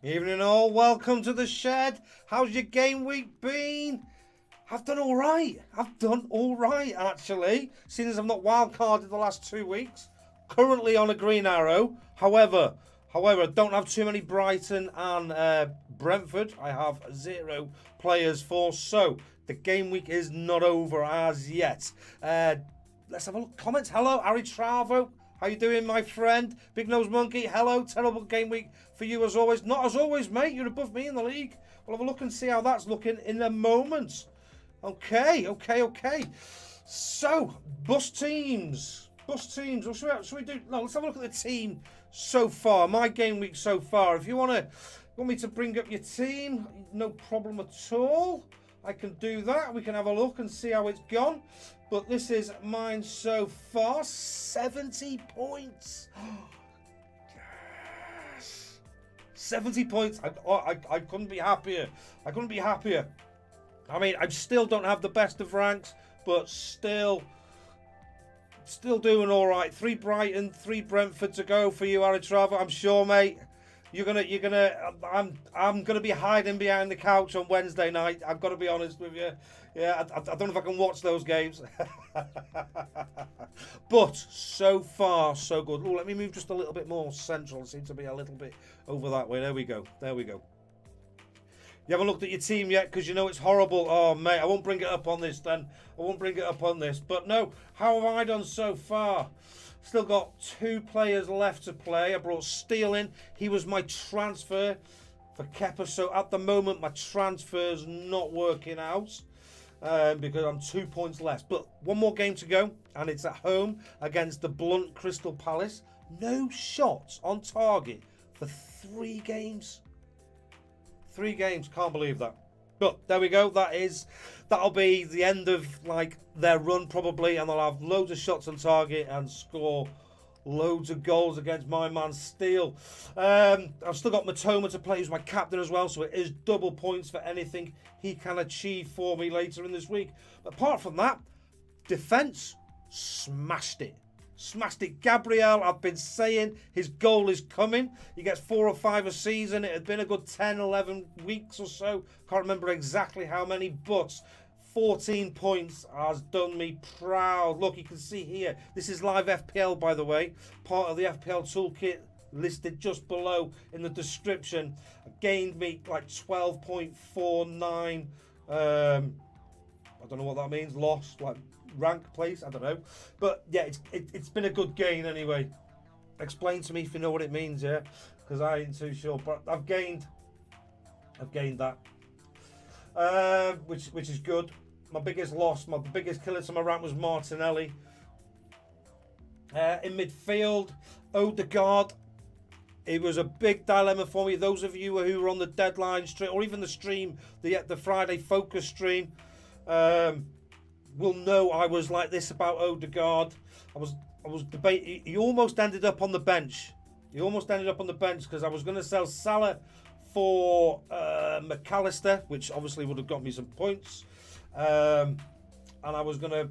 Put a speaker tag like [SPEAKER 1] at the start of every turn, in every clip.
[SPEAKER 1] Evening all, welcome to the shed. How's your game week been? I've done all right. Actually, seeing as I've not wildcarded the last 2 weeks. Currently on a green arrow. However, I don't have too many Brighton and Brentford. I have 0 players for, so the game week is not over as yet. Let's have a look. Comments. Hello, Harry Travo. How you doing, my friend? Big Nose Monkey, hello. Terrible game week for you as always. Not as always, mate. You're above me in the league. We'll have a look and see how that's looking in a moment. Okay. So, bust teams. What should we do? No, let's have a look at the team so far. My game week so far. If you want me to bring up your team, no problem at all. I can do that. We can have a look and see how it's gone. But this is mine so far. 70 points. Yes. 70 points. I couldn't be happier. I mean, I still don't have the best of ranks, but still doing all right. 3 Brighton, 3 Brentford to go for you, Harry Travo. I'm sure, mate. I'm gonna be hiding behind the couch on Wednesday night. I've got to be honest with you. Yeah, I don't know if I can watch those games. But so far, so good. Oh, let me move just a little bit more central. It seems to be a little bit over that way. There we go. You haven't looked at your team yet because you know it's horrible. Oh, mate, I won't bring it up on this then. But no, how have I done so far? Still got 2 players left to play. I brought Steele in. He was my transfer for Kepa. So at the moment, my transfer's not working out because I'm 2 points less. But 1 more game to go, and it's at home against the blunt Crystal Palace. No shots on target for 3 games. 3 games. Can't believe that. But there we go. That'll be the end of their run probably, and they'll have loads of shots on target and score loads of goals against my man Steele. I've still got Matoma to play, who's my captain as well, so it is double points for anything he can achieve for me later in this week. But apart from that, defence, smashed it. Gabriel, I've been saying his goal is coming. He gets 4 or 5 a season. It had been a good 10, 11 weeks or so. Can't remember exactly how many, but 14 points has done me proud. Look, you can see here. This is live FPL, by the way. Part of the FPL toolkit listed just below in the description. Gained me 12.49. I don't know what that means. Lost, rank place, I don't know, but yeah, it's been a good gain anyway. Explain to me if you know what it means, yeah, because I ain't too sure. But I've gained that, which is good. My biggest loss, my biggest killer to my rank was Martinelli. In midfield, Odegaard. It was a big dilemma for me. Those of you who were on the deadline stream, or even the stream, the Friday focus stream, will know I was like this about Odegaard. I was debating. He almost ended up on the bench. Because I was going to sell Salah for McAllister, which obviously would have got me some points. And I was going to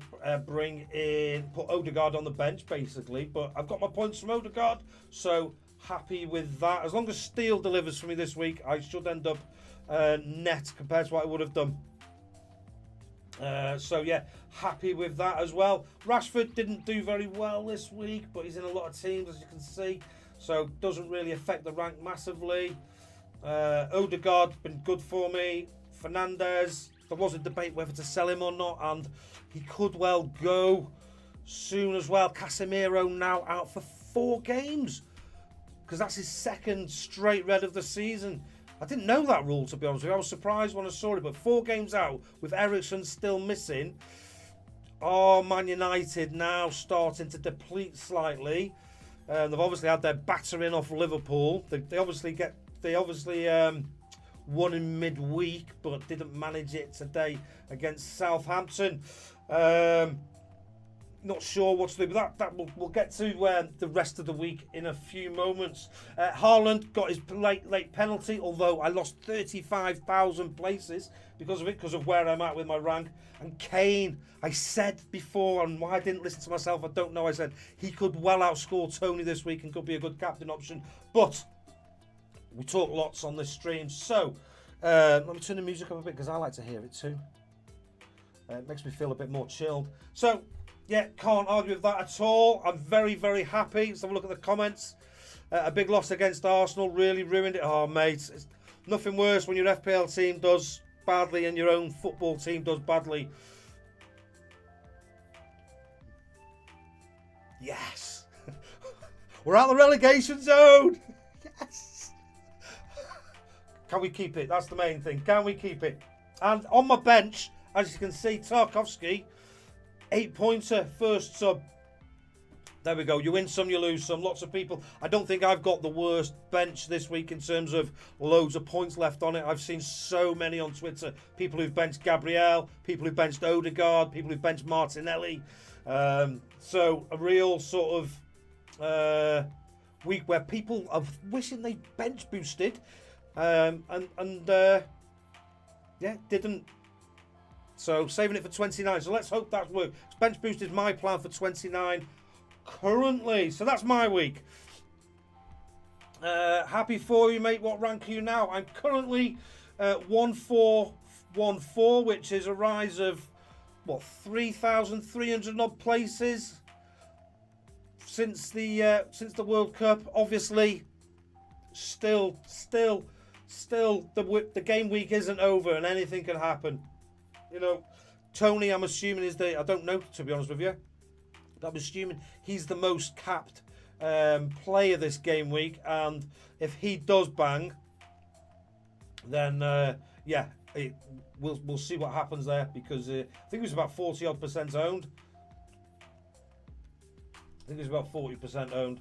[SPEAKER 1] put Odegaard on the bench, basically. But I've got my points from Odegaard, so happy with that. As long as Steele delivers for me this week, I should end up net compared to what I would have done. So yeah, happy with that as well. Rashford didn't do very well this week, but he's in a lot of teams, as you can see, so doesn't really affect the rank massively. Odegaard been good for me. Fernandez, there was a debate whether to sell him or not, and he could well go soon as well. Casemiro now out for 4 games because that's his 2nd straight red of the season. I didn't know that rule, to be honest with you. I was surprised when I saw it, but 4 games out with Eriksen still missing. Oh, Man United now starting to deplete slightly. They've obviously had their battering off Liverpool. They obviously won in midweek, but didn't manage it today against Southampton. Not sure what to do, but we'll get to the rest of the week in a few moments. Haaland got his late penalty, although I lost 35,000 places because of it, because of where I'm at with my rank. And Kane, I said before, and why I didn't listen to myself, I don't know. I said he could well outscore Tony this week and could be a good captain option, but we talk lots on this stream, so let me turn the music up a bit because I like to hear it too. It makes me feel a bit more chilled. So yeah, can't argue with that at all. I'm very, very happy. Let's have a look at the comments. A big loss against Arsenal really ruined it. Oh, mate, it's nothing worse when your FPL team does badly and your own football team does badly. Yes. We're out of the relegation zone. Yes. Can we keep it? That's the main thing. Can we keep it? And on my bench, as you can see, Tarkowski, 8-pointer, first sub. There we go. You win some, you lose some. Lots of people. I don't think I've got the worst bench this week in terms of loads of points left on it. I've seen so many on Twitter. People who've benched Gabriel, people who've benched Odegaard, people who've benched Martinelli. So a real sort of week where people are wishing they bench boosted. Yeah, didn't. So saving it for 29. So let's hope that works. Bench boost is my plan for 29 currently. So that's my week. Happy for you, mate. What rank are you now? I'm currently 1414, which is a rise of what, 3,300 odd places since the World Cup. Obviously, still the game week isn't over and anything can happen. You know, Tony, I'm assuming I don't know, to be honest with you. I'm assuming he's the most capped player this game week, and if he does bang, then yeah, we'll see what happens there, because I think it was about 40 odd % owned. I think it was about 40% owned.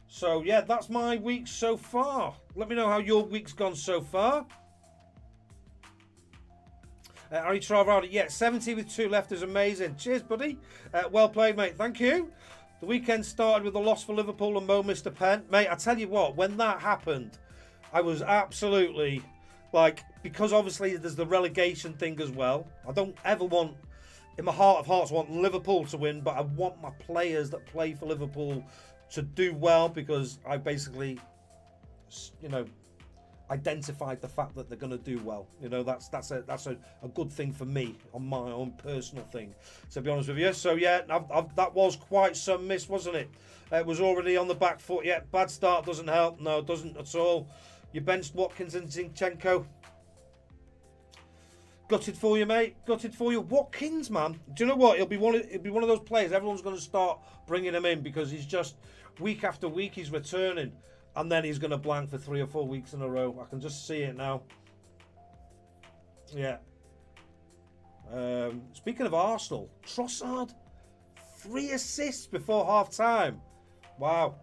[SPEAKER 1] So yeah, that's my week so far. Let me know how your week's gone so far. Ari Travardi, yeah, 70 with 2 left is amazing. Cheers, buddy. Well played, mate. Thank you. The weekend started with a loss for Liverpool and Mo missed a pen. Mate, I tell you what, when that happened, I was absolutely, like, because obviously there's the relegation thing as well. I don't ever want, in my heart of hearts, want Liverpool to win, but I want my players that play for Liverpool to do well, because I basically, you know, identified the fact that they're going to do well. You know, that's a good thing for me on my own personal thing, to be honest with you. So yeah, that was quite some miss, wasn't it? It was already on the back foot. Yeah, bad start doesn't help. No, it doesn't at all. You benched Watkins and Zinchenko. Gutted for you, mate. Gutted for you. Watkins, man. Do you know what? He'll be one of those players. Everyone's going to start bringing him in, because he's just week after week he's returning. And then he's going to blank for 3 or 4 weeks in a row. I can just see it now. Yeah. Speaking of Arsenal, Trossard, 3 assists before half-time. Wow.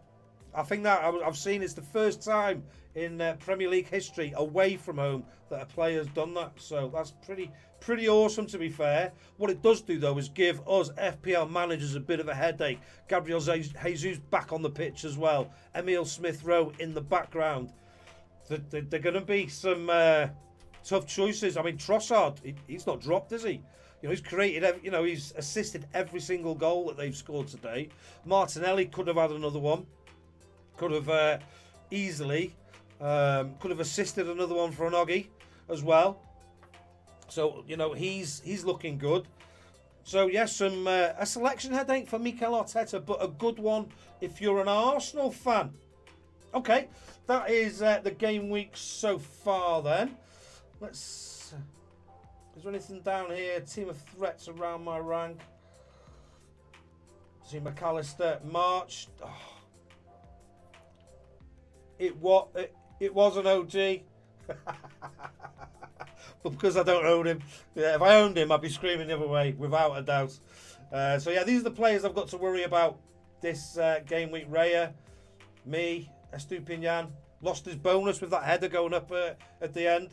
[SPEAKER 1] I think that I've seen it's the first time in Premier League history away from home that a player's done that. So that's pretty awesome, to be fair. What it does do, though, is give us FPL managers a bit of a headache. Gabriel Jesus back on the pitch as well. Emile Smith-Rowe in the background. They're going to be some tough choices. I mean, Trossard, he's not dropped, is he? You know, he's created, you know, he's assisted every single goal that they've scored today. Martinelli could have had another one. Could have easily. Could have assisted another one for an Oggy as well. So, you know, he's looking good. So, yes, a selection headache for Mikel Arteta, but a good one if you're an Arsenal fan. Okay, that is the game week so far then. Is there anything down here? Team of threats around my rank. See McAllister, March. Oh. It was an OG. But because I don't own him, yeah, if I owned him, I'd be screaming the other way, without a doubt. So yeah, these are the players I've got to worry about this game week. Raya, me, Estupinian, lost his bonus with that header going up at the end.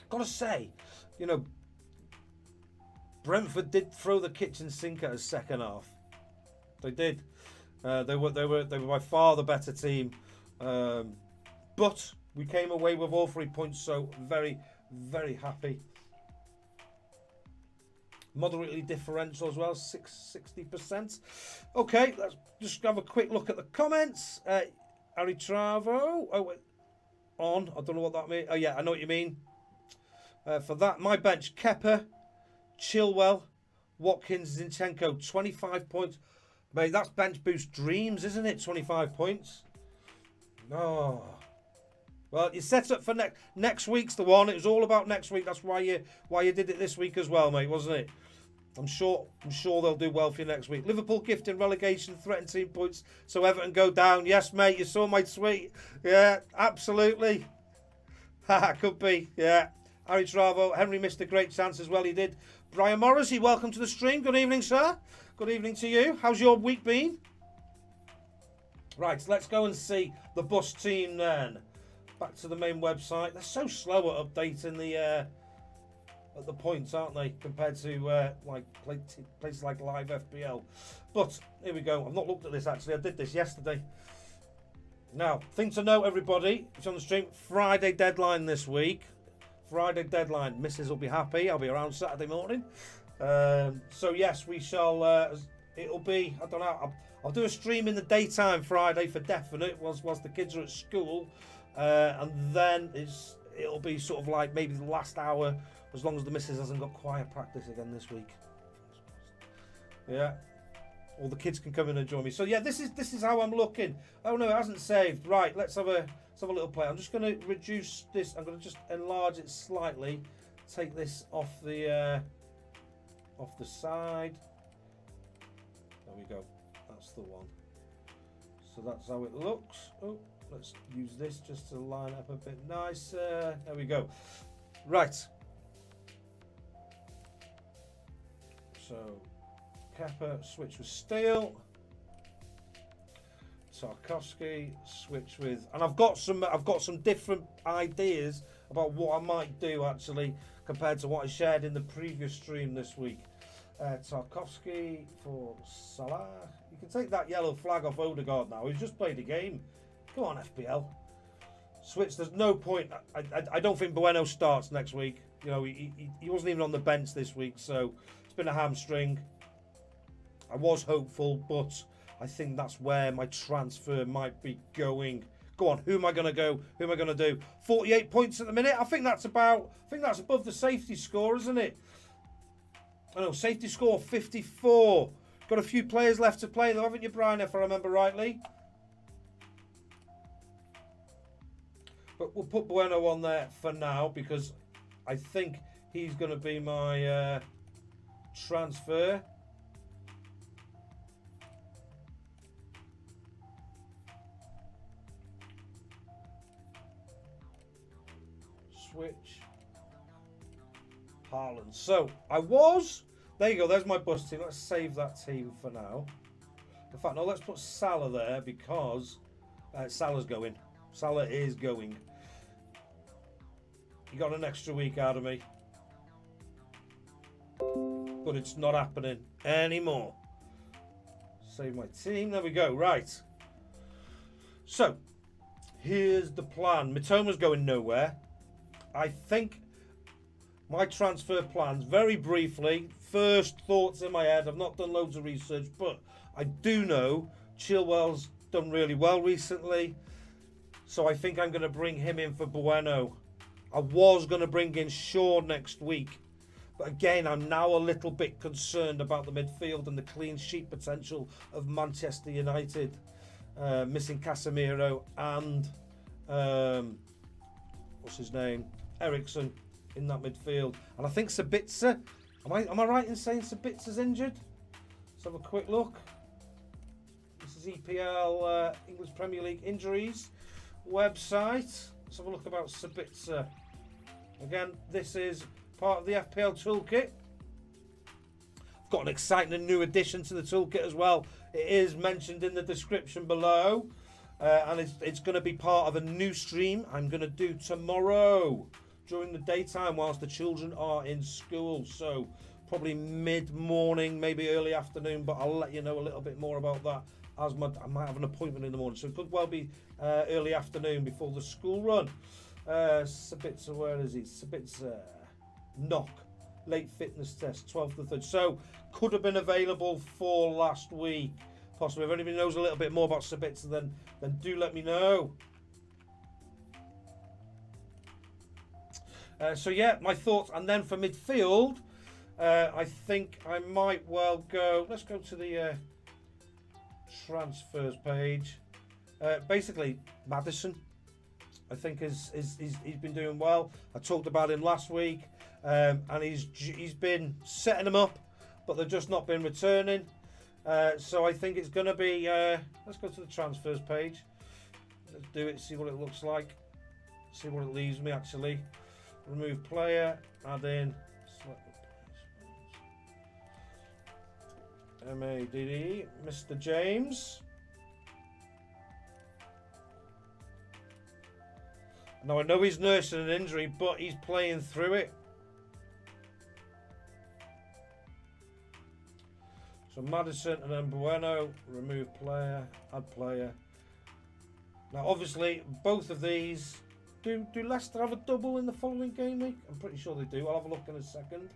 [SPEAKER 1] Gotta say, you know, Brentford did throw the kitchen sink at us second half. They did. They were by far the better team, but we came away with all 3 points. So very, very happy. Moderately differential as well, 60%. Okay, let's just have a quick look at the comments. Harry Travo. Oh, wait. On. I don't know what that means. Oh, yeah, I know what you mean. For that, my bench, Kepa, Chilwell, Watkins, Zinchenko, 25 points. Mate, that's bench boost dreams, isn't it? 25 points. Oh. Well, you set up for next week's the one. It was all about next week. That's why you did it this week as well, mate, wasn't it? I'm sure they'll do well for you next week. Liverpool gifting relegation, threatened team points, so Everton go down. Yes, mate, you saw my tweet. Yeah, absolutely. Haha, could be. Yeah. Harry Travo, Henry missed a great chance as well. He did. Brian Morrissey, welcome to the stream. Good evening, sir. Good evening to you. How's your week been? Right, so let's go and see the bus team then. Back to the main website. They're so slow at updating the points, aren't they, compared to like places like Live FPL. But here we go. I've not looked at this actually. I did this yesterday. Now, thing to note, everybody, it's on the stream. Friday deadline this week. Friday deadline. Missus will be happy. I'll be around Saturday morning. So yes, we shall. It'll be. I don't know. I'll do a stream in the daytime Friday for definite. Whilst the kids are at school. And then it'll be sort of like maybe the last hour, as long as the missus hasn't got choir practice again this week. Yeah, all the kids can come in and join me. So yeah, this is how I'm looking. Oh no, it hasn't saved. Right, let's have a little play. I'm just going to reduce this. I'm going to just enlarge it slightly. Take this off the side. There we go. That's the one. So that's how it looks. Oh. Let's use this just to line up a bit nicer. There we go. Right. So, Kepa, switch with Steele. Tarkovsky, switch with... And I've got some different ideas about what I might do, actually, compared to what I shared in the previous stream this week. Tarkovsky for Salah. You can take that yellow flag off Odegaard now. He's just played a game. Come on, FPL. Switch. There's no point. I don't think Bueno starts next week. You know, he wasn't even on the bench this week, so it's been a hamstring. I was hopeful, but I think that's where my transfer might be going. Go on, who am I going to go? Who am I going to do? 48 points at the minute. I think that's above the safety score, isn't it? I know, safety score 54. Got a few players left to play though, haven't you, Brian, if I remember rightly? But we'll put Bueno on there for now because I think he's going to be my transfer. Switch. Haaland. So, there you go, there's my bus team. Let's save that team for now. In fact, no, let's put Salah there because Salah's going. Salah is going. You got an extra week out of me. But it's not happening anymore. Save my team. There we go. Right. So, here's the plan. Mitoma's going nowhere. I think my transfer plans, very briefly, first thoughts in my head. I've not done loads of research, but I do know Chilwell's done really well recently. So I think I'm going to bring him in for Bueno. I was going to bring in Shaw next week. But again, I'm now a little bit concerned about the midfield and the clean sheet potential of Manchester United. Missing Casemiro and what's his name? Ericsson in that midfield. And I think Sabitzer, am I right in saying Sabitzer's injured? Let's have a quick look. This is EPL English Premier League injuries website. Let's have a look about Sabitzer. Again, this is part of the FPL toolkit. I've got an exciting and new addition to the toolkit as well. It is mentioned in the description below, and it's going to be part of a new stream I'm going to do tomorrow during the daytime whilst the children are in school. So probably mid-morning, maybe early afternoon, but I'll let you know a little bit more about that as I might have an appointment in the morning. So it could well be early afternoon before the school run. Sabitzer, where is he? Sabitzer. Knock. Late fitness test, 12th to 3rd. So, could have been available for last week. Possibly. If anybody knows a little bit more about Sabitzer, then do let me know. So, yeah, my thoughts. And then for midfield, I think I might well go... Let's go to the transfers page. Basically, Maddison, I think he's been doing well. I talked about him last week. And he's been setting them up, but they've just not been returning. So I think it's going to be... let's go to the transfers page. Let's do it, see what it looks like. See what it leaves me, actually. Remove player, add in... MADD, Mr. James. Now, I know he's nursing an injury, but he's playing through it. So Maddison and then Bueno, remove player, add player. Now obviously both of these, do Leicester have a double in the following game week? I'm pretty sure they do. I'll have a look in a second.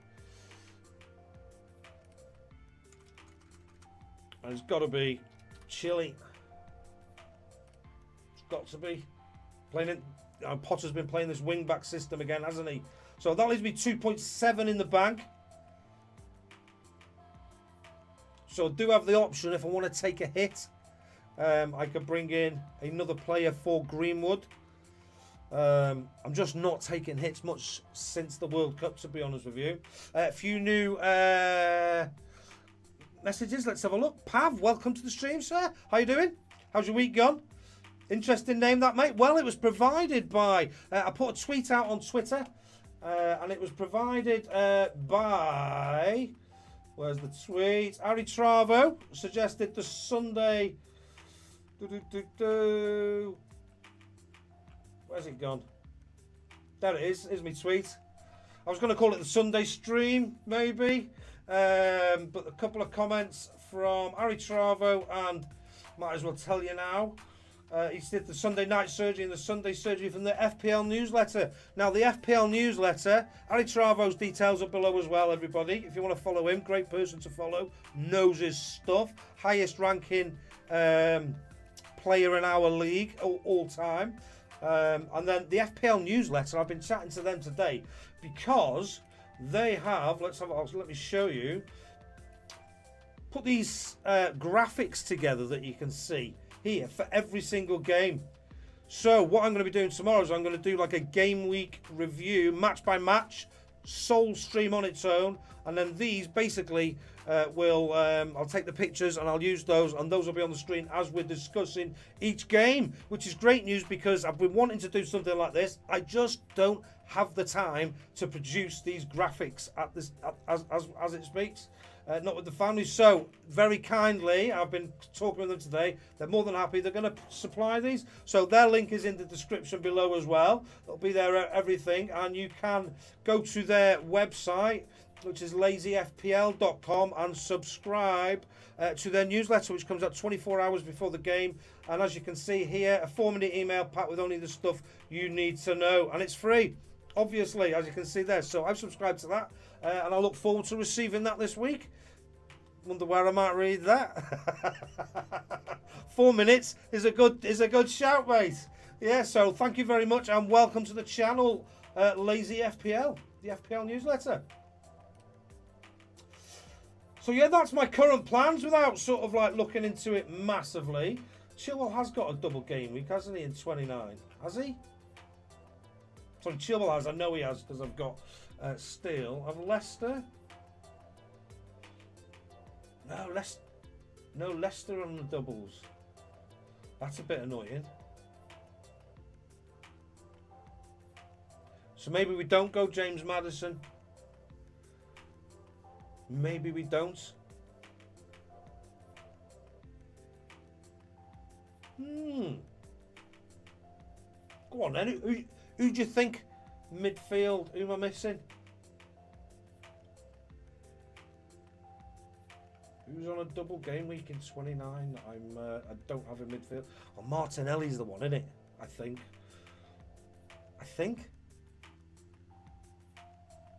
[SPEAKER 1] And it's got to be Chile. It's got to be. Playing it. Potter's been playing this wing back system again, hasn't he? So that leaves me 2.7 in the bank. So I do have the option if I want to take a hit. I could bring in another player for Greenwood. I'm just not taking hits much since the World Cup, to be honest with you. A few new messages. Let's have a look. Pav, welcome to the stream, sir. How you doing? How's your week gone? Interesting name, that, mate. Well, it was provided by... I put a tweet out on Twitter, and it was provided by... Where's the tweet? Harry Travo suggested the Sunday... Where's it gone? There it is. Here's my tweet. I was going to call it the Sunday stream, maybe. But a couple of comments from Harry Travo, and might as well tell you now. He did the Sunday night surgery and the Sunday surgery from the FPL newsletter. Now, the FPL newsletter, Harry Travo's details are below as well, everybody. If you want to follow him, great person to follow. Knows his stuff. Highest ranking player in our league all time. And then the FPL newsletter, I've been chatting to them today because they have, let me show you, put these graphics together that you can see here for every single game. So what I'm going to be doing tomorrow is I'm going to do like a game week review, match by match, sole stream on its own, and then these basically I'll take the pictures and I'll use those, and those will be on the screen as we're discussing each game, which is great news because I've been wanting to do something like this. I just don't have the time to produce these graphics at this as it speaks. Not with the family. So very kindly, I've been talking with them today. They're more than happy. They're going to supply these. So their link is in the description below as well. It'll be there, everything. And you can go to their website, which is lazyfpl.com, and subscribe to their newsletter, which comes out 24 hours before the game. And as you can see here, a 4-minute email pack with only the stuff you need to know. And it's free, obviously, as you can see there. So I've subscribed to that, and I look forward to receiving that this week. Wonder where I might read that. 4 minutes is a good shout, mate. Yeah, so thank you very much and welcome to the channel, Lazy FPL, the FPL newsletter. So yeah, that's my current plans without sort of like looking into it massively. Chilwell has got a double game week, hasn't he, in 29? Has he? Sorry, Chilwell has. I know he has because I've got Steele. Of Leicester? No, Leicester on the doubles. That's a bit annoying. So maybe we don't go James Maddison. Maybe we don't. Go on then. Who do you think midfield? Who am I missing? Who's on a double game week in 29? I don't have a midfield. Oh, Martinelli's the one, isn't it? I think.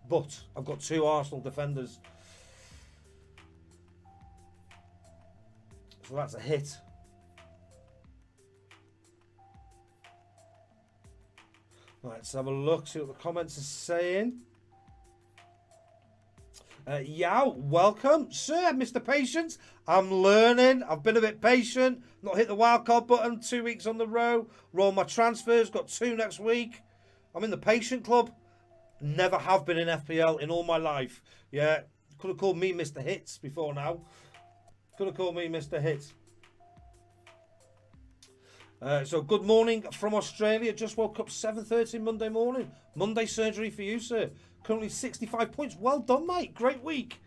[SPEAKER 1] But I've got two Arsenal defenders. So that's a hit. Right, let's have a look, see what the comments are saying. Yow, welcome, sir, Mr. Patience. I'm learning. I've been a bit patient. Not hit the wildcard button 2 weeks on the row. Roll my transfers. Got 2 next week. I'm in the patient club. Never have been in FPL in all my life. Yeah, could have called me Mr. Hits before now. Could have called me Mr. Hits. So good morning from Australia. Just woke up 7:30 Monday morning. Monday surgery for you, sir. Currently 65 points. Well done, mate. Great week.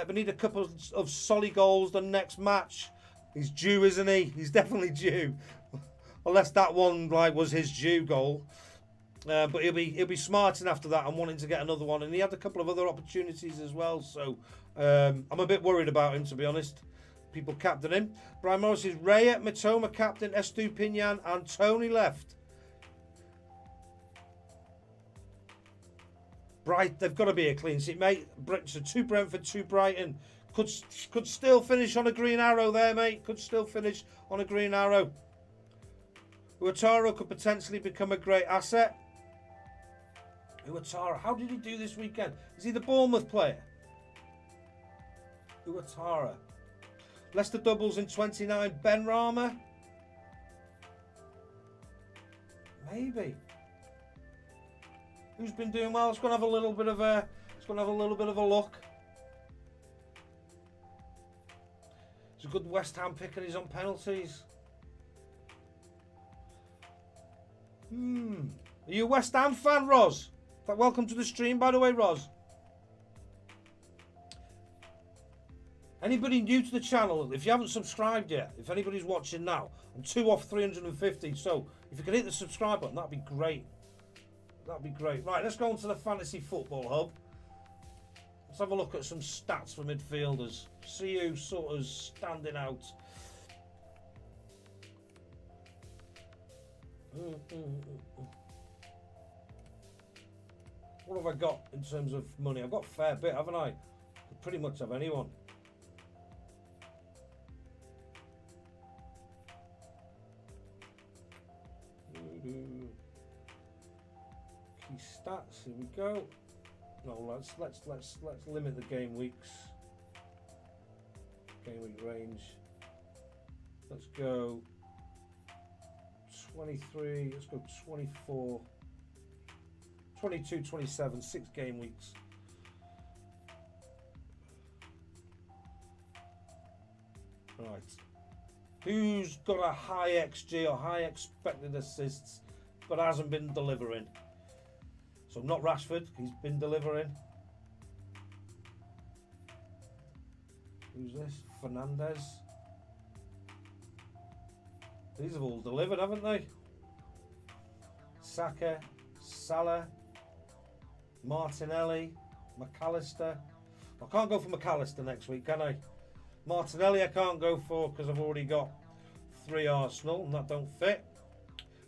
[SPEAKER 1] We need a couple of solid goals the next match. He's due, isn't he? He's definitely due. Unless that one was his due goal. But he'll be smarting after that and wanting to get another one. And he had a couple of other opportunities as well. So I'm a bit worried about him, to be honest. People captain him. Brian Morris is Raya, Matoma captain, Estupinian, and Tony left. They've got to be a clean sheet, mate. So 2 Brentford, 2 Brighton. Could still finish on a green arrow there, mate. Could still finish on a green arrow. Uatara could potentially become a great asset. Uatara, how did he do this weekend? Is he the Bournemouth player? Uatara. Leicester doubles in 29. Ben Rama. Maybe. Who's been doing well? Let's go and have a little bit of a. Let's go and have a little bit of a look. It's a good West Ham pick and he's on penalties. Are you a West Ham fan, Roz? Welcome to the stream, by the way, Roz. Anybody new to the channel, if you haven't subscribed yet, if anybody's watching now, I'm 2 off 350, so if you can hit the subscribe button, that'd be great. That'd be great. Right, let's go on to the Fantasy Football Hub. Let's have a look at some stats for midfielders. See who sort of standing out. What have I got in terms of money? I've got a fair bit, haven't I? Could pretty much have anyone. Key stats, here we go. No, let's limit the game weeks. Game week range. Let's go 23, let's go 24, 22, 27, 6 game weeks. Right. Who's got a high XG or high expected assists but hasn't been delivering? So not Rashford, he's been delivering. Who's this? Fernandez. These have all delivered, haven't they? Saka, Salah, Martinelli, McAllister. I can't go for McAllister next week, can I? Martinelli I can't go for because I've already got 3 Arsenal and that don't fit.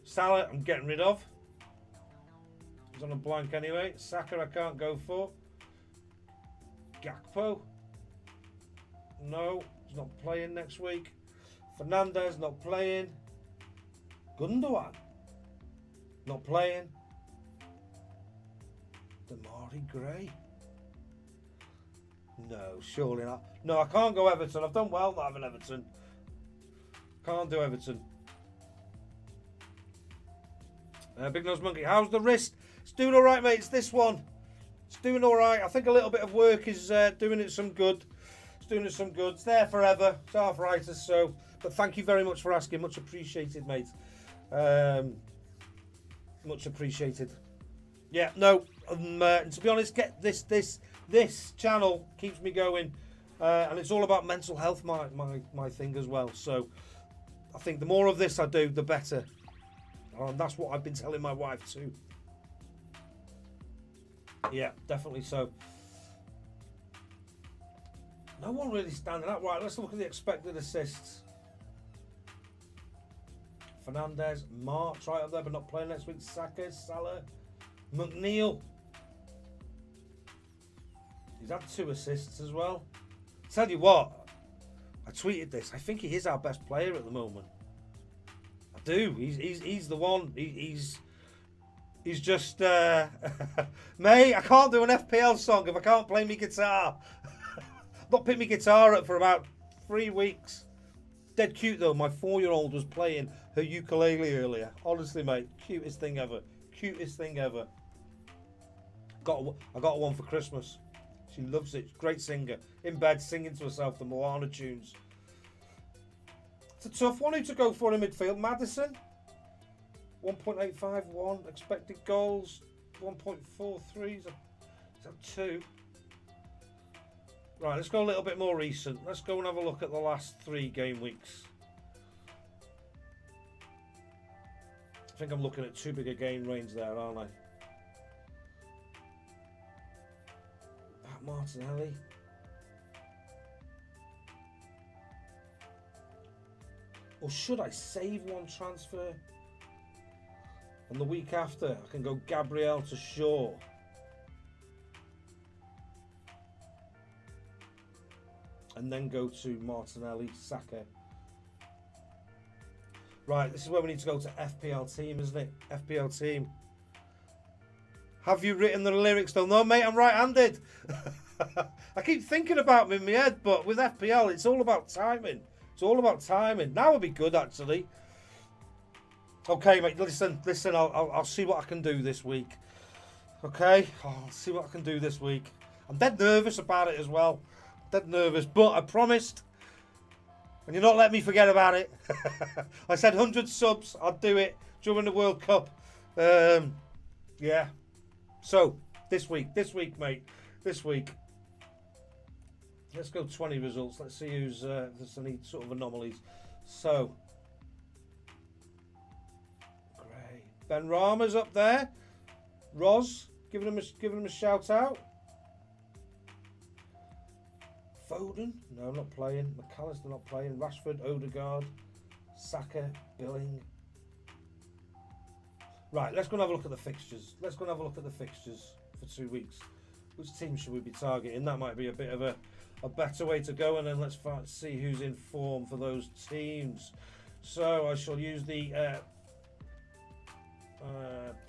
[SPEAKER 1] Salah I'm getting rid of. He's on a blank anyway. Saka I can't go for. Gakpo. No, he's not playing next week. Fernandez not playing. Gundogan. Not playing. Damari Gray. No, surely not. No, I can't go Everton. I've done well not having Everton. Can't do Everton. Big Nose Monkey. How's the wrist? It's doing all right, mate. It's this one. It's doing all right. I think a little bit of work is doing it some good. It's doing it some good. It's there forever. It's arthritis, so. But thank you very much for asking. Much appreciated, mate. Much appreciated. Yeah, no. To be honest, get this channel keeps me going, and it's all about mental health. My thing as well. So I think the more of this I do, the better. And that's what I've been telling my wife too. Yeah, definitely so. No one really standing out. Right, let's look at the expected assists. Fernandez, March right up there, but not playing next week. Saka, Salah, McNeil. He's had 2 assists as well. Tell you what, I tweeted this. I think he is our best player at the moment. I do. He's the one. He's just mate. I can't do an FPL song if I can't play my guitar. Not picked my guitar up for about 3 weeks. Dead cute though. My 4-year-old was playing her ukulele earlier. Honestly, mate, cutest thing ever. Cutest thing ever. I got one for Christmas. She loves it. Great singer. In bed singing to herself the Moana tunes. It's a tough one. Who to go for in midfield? Maddison. 1.851 expected goals. 1.43. Is that 2? Right, let's go a little bit more recent. Let's go and have a look at the last 3 game weeks. I think I'm looking at too big a game range there, aren't I? Pat Martinelli. Or should I save one transfer? And the week after, I can go Gabriel to Shaw. And then go to Martinelli, Saka. Right, this is where we need to go to FPL team, isn't it? FPL team. Have you written the lyrics though? No, mate, I'm right-handed. I keep thinking about them in my head, but with FPL, it's all about timing. It's all about timing. Now would be good, actually. Okay, mate, listen, I'll see what I can do this week. Okay? I'll see what I can do this week. I'm dead nervous about it as well. Dead nervous, but I promised, and you're not letting me forget about it. I said 100 subs, I'd do it during the World Cup. Yeah. So this week, mate, this week. Let's go 20 results. Let's see who's there's any sort of anomalies. So, great. Ben Rama's up there. Roz, giving him a shout out. Foden, no, not playing. McAllister, not playing. Rashford, Odegaard, Saka, Billing. Right, let's go and have a look at the fixtures. Let's go and have a look at the fixtures for 2 weeks. Which team should we be targeting? That might be a bit of a better way to go, and then let's see who's in form for those teams. So I shall use the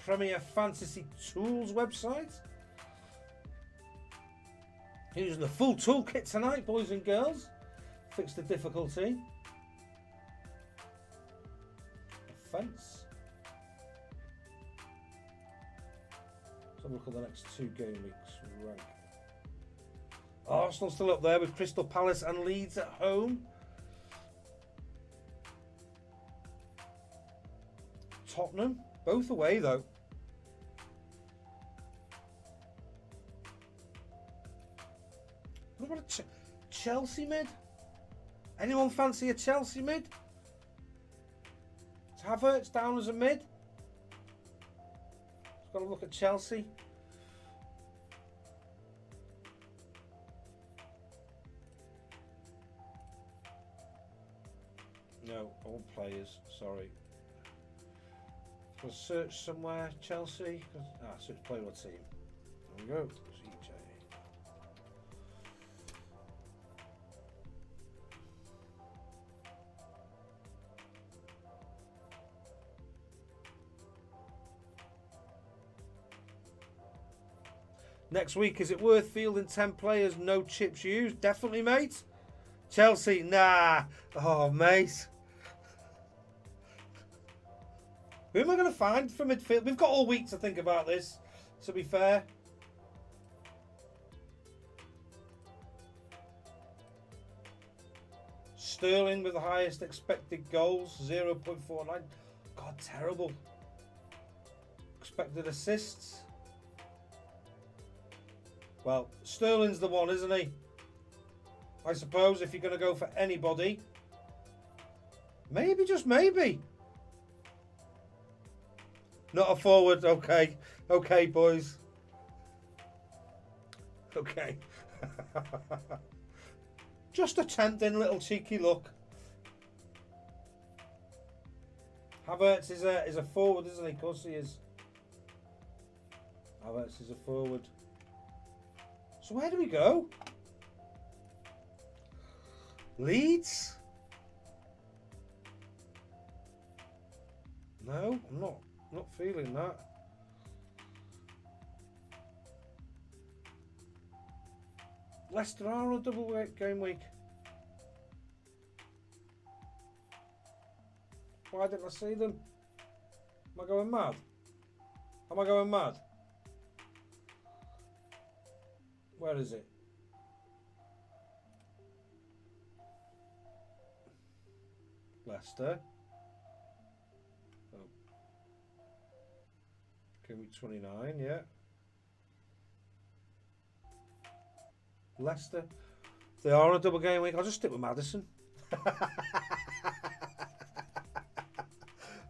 [SPEAKER 1] Premier Fantasy Tools website. Using the full toolkit tonight, boys and girls. Fix the difficulty. Offence. Let's have a look at the next 2 game weeks. Right. Arsenal still up there with Crystal Palace and Leeds at home. Tottenham, both away though. What about a Chelsea mid? Anyone fancy a Chelsea mid? Havertz down as a mid. Let's got to look at Chelsea. No, all players. Sorry. Let's search somewhere. Chelsea. Search player or team. There we go. CJ. Next week, is it worth fielding 10 players, no chips used? Definitely, mate. Chelsea, nah. Oh, mate. Who am I going to find for midfield? We've got all week to think about this, to be fair. Sterling with the highest expected goals, 0.49. God, terrible. Expected assists. Well, Sterling's the one, isn't he? I suppose if you're going to go for anybody. Maybe, just maybe. Not a forward. Okay. Okay, boys. Okay. Just a tempting little cheeky look. Havertz is a forward, isn't he? Of course he is. Havertz is a forward. So where do we go? Leeds? No, I'm not feeling that. Leicester are on a double game week. Why didn't I see them? Am I going mad? Am I going mad? Where is it? Leicester. Oh. Game week 29, yeah. Leicester. They are on a double game week. I'll just stick with Maddison.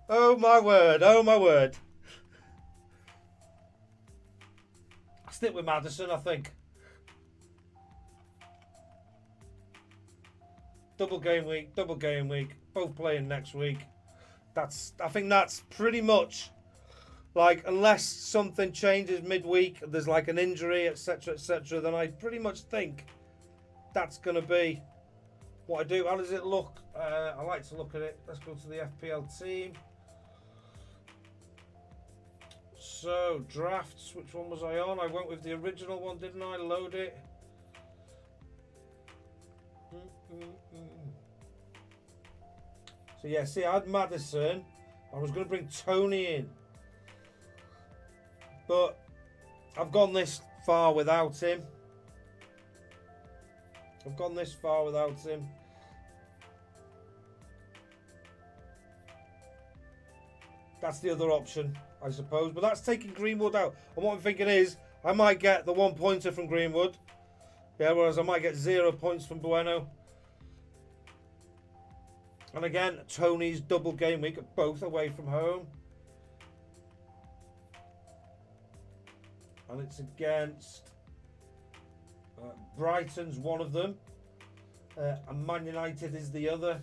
[SPEAKER 1] Oh my word. Oh my word. I'll stick with Maddison, I think. Double game week. Both playing next week. I think that's pretty much like, unless something changes midweek, there's like an injury, etc., then I pretty much think that's going to be what I do. How does it look? I like to look at it. Let's go to the FPL team. So, drafts, which one was I on? I went with the original one, didn't I? Load it. So, yeah, see, I had Maddison. I was going to bring Tony in. But I've gone this far without him. That's the other option, I suppose. But that's taking Greenwood out. And what I'm thinking is, I might get the 1 pointer from Greenwood. Yeah, whereas I might get 0 points from Bueno. And again, Tony's double game week, both away from home. And it's against Brighton's one of them. And Man United is the other.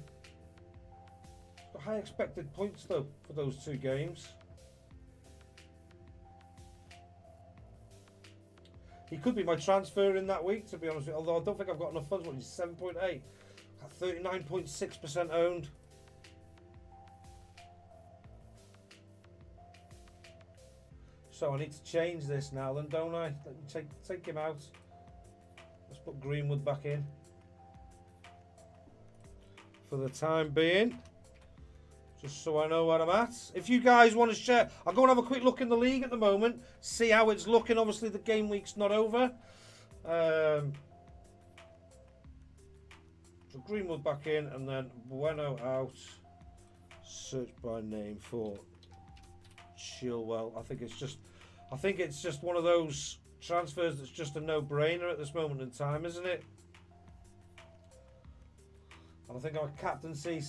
[SPEAKER 1] Got high expected points though for those two games. He could be my transfer in that week, to be honest with you. Although I don't think I've got enough funds. What, he's 7.8. 39.6% owned. So I need to change this now then, don't I? Let me take him out. Let's put Greenwood back in. For the time being. Just so I know where I'm at. If you guys want to share, I'll go and have a quick look in the league at the moment. See how it's looking. Obviously the game week's not over. So Greenwood back in and then Bueno out. Search by name for Chilwell. I think it's just one of those transfers that's just a no-brainer at this moment in time, isn't it? And I think our captaincy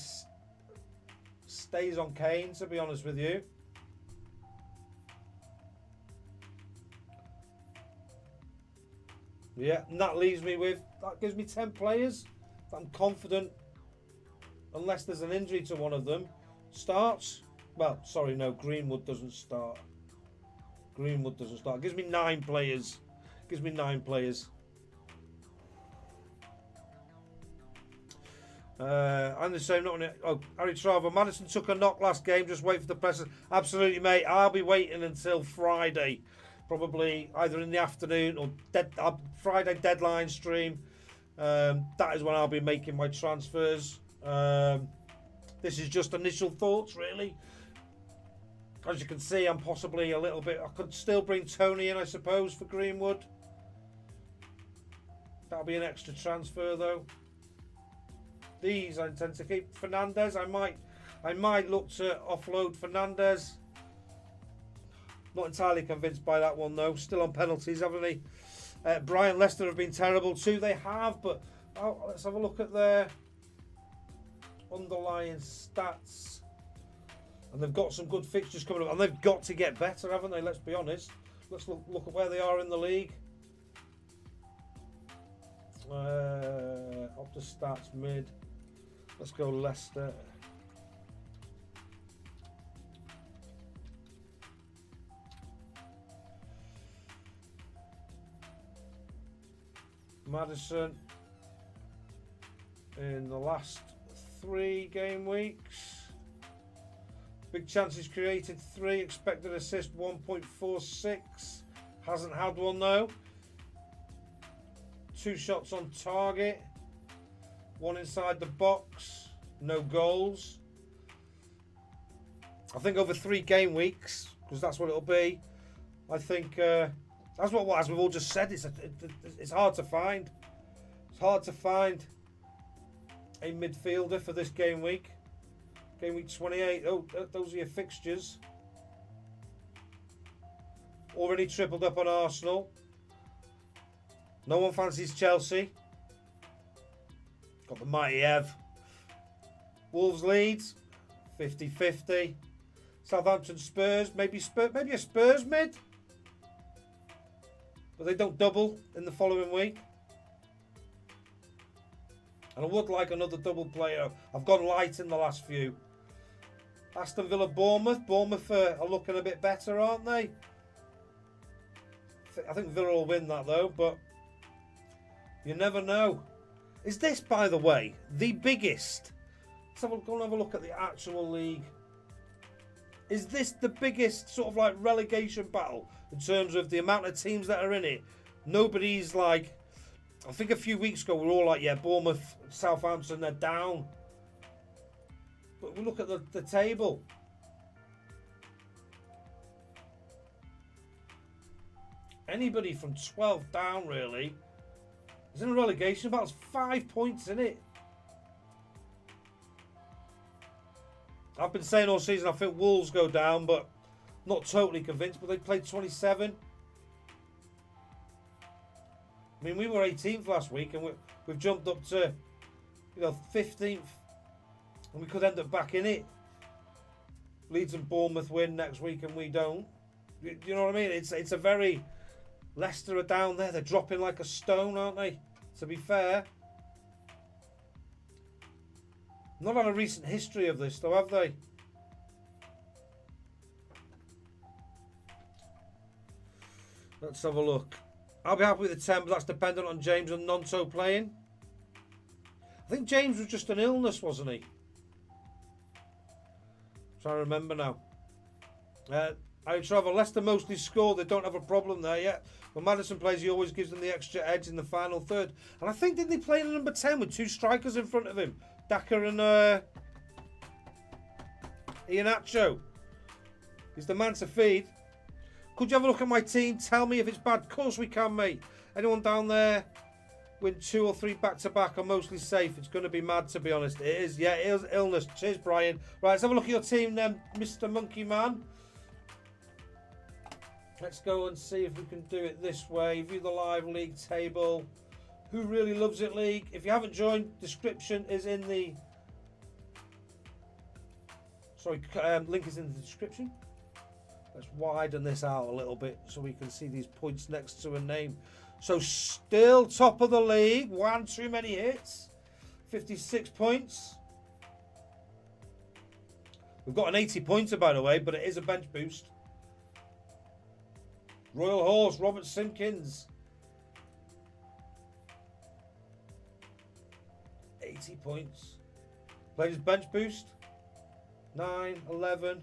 [SPEAKER 1] stays on Kane, to be honest with you. Yeah, and that leaves me with, that gives me 10 players that I'm confident, unless there's an injury to one of them, starts. Well, sorry, no, Greenwood doesn't start. Greenwood doesn't start. It gives me 9 players. Gives me 9 players. I'm the same. Not Harry Travo. Madison took a knock last game. Just wait for the press. Absolutely, mate. I'll be waiting until Friday probably either in the afternoon or Friday deadline stream. That is when I'll be making my transfers. This is just initial thoughts, really. As you can see, I'm possibly a little bit... I could still bring Tony in, I suppose, for Greenwood. That'll be an extra transfer, though. These I intend to keep. Fernandez, I might look to offload Fernandez. Not entirely convinced by that one, though. Still on penalties, haven't he? Brian, Leicester have been terrible too. They have, but let's have a look at their underlying stats. And they've got some good fixtures coming up. And they've got to get better, haven't they? Let's be honest. Let's look at where they are in the league. Up to stats mid. Let's go Leicester. Maddison in the last 3 game weeks. Big chances created 3, expected assist 1.46. Hasn't had one though. 2 shots on target. 1 inside the box. No goals. I think over 3 game weeks, because that's what it'll be. I think that's what, as we've all just said, it's hard to find. It's hard to find a midfielder for this game week. Game week 28. Oh, those are your fixtures. Already tripled up on Arsenal. No one fancies Chelsea. Got the mighty Ev. Wolves Leeds. 50-50. Southampton Spurs. Maybe a Spurs mid. But they don't double in the following week. And I would like another double player. I've gone light in the last few. Aston Villa Bournemouth. Bournemouth are looking a bit better, aren't they? I think Villa will win that though, but you never know. Is this, by the way, the biggest? Let's go and have a look at the actual league. Is this the biggest sort of like relegation battle in terms of the amount of teams that are in it? Nobody's like... I think a few weeks ago we were all like, yeah, Bournemouth, Southampton, they're down. But we look at the table. Anybody from 12 down, really, is in a relegation battle. It's 5 points in it. I've been saying all season I think Wolves go down, but not totally convinced. But they played 27. I mean, we were 18th last week, and we've jumped up to, 15th, and we could end up back in it. Leeds and Bournemouth win next week, and we don't. You know what I mean? It's a very... Leicester are down there. They're dropping like a stone, aren't they? To be fair. Not had a recent history of this, though, have they? Let's have a look. I'll be happy with the 10, but that's dependent on James and Nonto playing. I think James was just an illness, wasn't he? I'm trying to remember now. Travel. Leicester mostly score. They don't have a problem there yet. When Maddison plays, he always gives them the extra edge in the final third. And I think, didn't they play in number 10 with 2 strikers in front of him? Daka and Iheanacho. He's the man to feed. Could you have a look at my team? Tell me if it's bad. Of course we can, mate. Anyone down there win 2 or 3 back-to-back are mostly safe. It's going to be mad, to be honest. It is. Yeah, it is illness. Cheers, Brian. Right, let's have a look at your team then, Mr. Monkey Man. Let's go and see if we can do it this way. View the live league table. Who Really Lovesit League. If you haven't joined, description is in the... Sorry, link is in the description. Let's widen this out a little bit so we can see these points next to a name. So still top of the league. 1 too many hits. 56 points. We've got an 80-pointer, by the way, but it is a bench boost. Royal Horse, Robert Simpkins. 80 points. Played his bench boost. 9, 11.